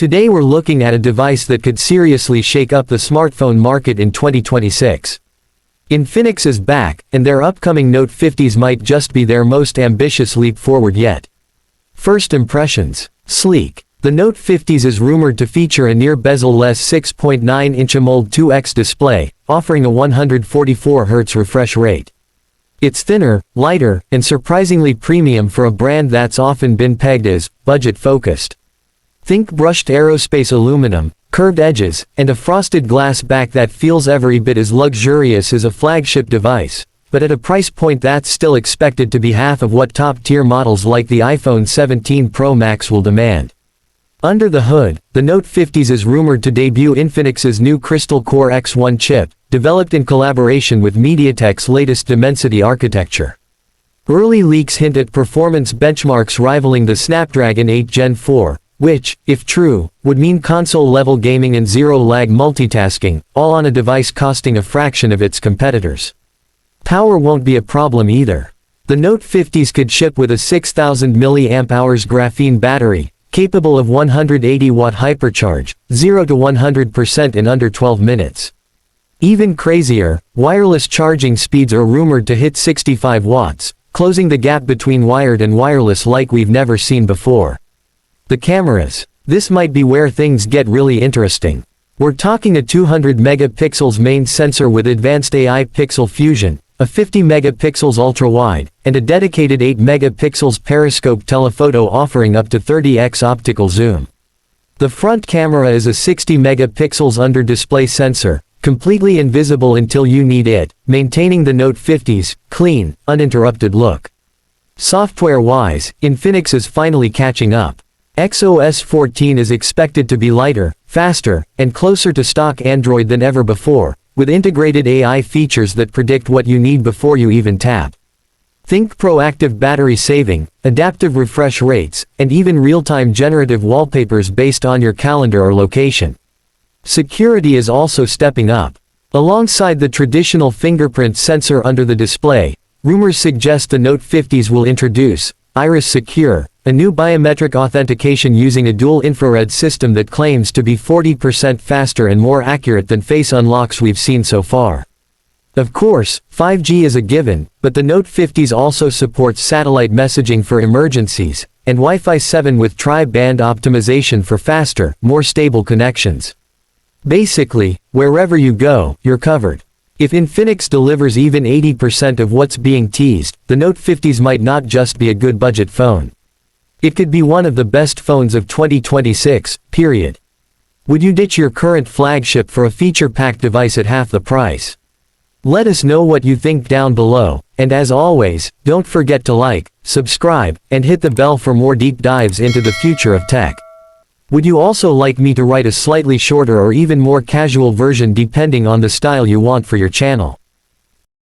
Today we're looking at a device that could seriously shake up the smartphone market in 2026. Infinix is back, and their upcoming Note 50s might just be their most ambitious leap forward yet. First impressions. Sleek. The Note 50s is rumored to feature a near bezel-less 6.9-inch AMOLED 2X display, offering a 144Hz refresh rate. It's thinner, lighter, and surprisingly premium for a brand that's often been pegged as budget-focused. Think brushed aerospace aluminum, curved edges, and a frosted glass back that feels every bit as luxurious as a flagship device, but at a price point that's still expected to be half of what top-tier models like the iPhone 17 Pro Max will demand. Under the hood, the Note 50s is rumored to debut Infinix's new Crystal Core X1 chip, developed in collaboration with MediaTek's latest Dimensity architecture. Early leaks hint at performance benchmarks rivaling the Snapdragon 8 Gen 4, which, if true, would mean console-level gaming and zero-lag multitasking, all on a device costing a fraction of its competitors. Power won't be a problem either. The Note 50s could ship with a 6000 mAh graphene battery, capable of 180-watt hypercharge, 0 to 100% in under 12 minutes. Even crazier, wireless charging speeds are rumored to hit 65 watts, closing the gap between wired and wireless like we've never seen before. The cameras. This might be where things get really interesting. We're talking a 200 megapixels main sensor with advanced AI pixel fusion, a 50 megapixels ultra-wide, and a dedicated 8 megapixels periscope telephoto offering up to 30x optical zoom. The front camera is a 60 megapixels under-display sensor, completely invisible until you need it, maintaining the Note 50's clean, uninterrupted look. Software-wise, Infinix is finally catching up. XOS 14 is expected to be lighter, faster, and closer to stock Android than ever before, with integrated AI features that predict what you need before you even tap. Think proactive battery saving, adaptive refresh rates, and even real-time generative wallpapers based on your calendar or location. Security is also stepping up. Alongside the traditional fingerprint sensor under the display, rumors suggest the Note 50s will introduce Iris Secure, a new biometric authentication using a dual infrared system that claims to be 40% faster and more accurate than face unlocks we've seen so far. Of course, 5G is a given, but the Note 50s also supports satellite messaging for emergencies, and Wi-Fi 7 with tri-band optimization for faster, more stable connections. Basically, wherever you go, you're covered. If Infinix delivers even 80% of what's being teased, the Note 50s might not just be a good budget phone. It could be one of the best phones of 2026, period. Would you ditch your current flagship for a feature-packed device at half the price? Let us know what you think down below, and as always, don't forget to like, subscribe, and hit the bell for more deep dives into the future of tech. Would you also like me to write a slightly shorter or even more casual version depending on the style you want for your channel?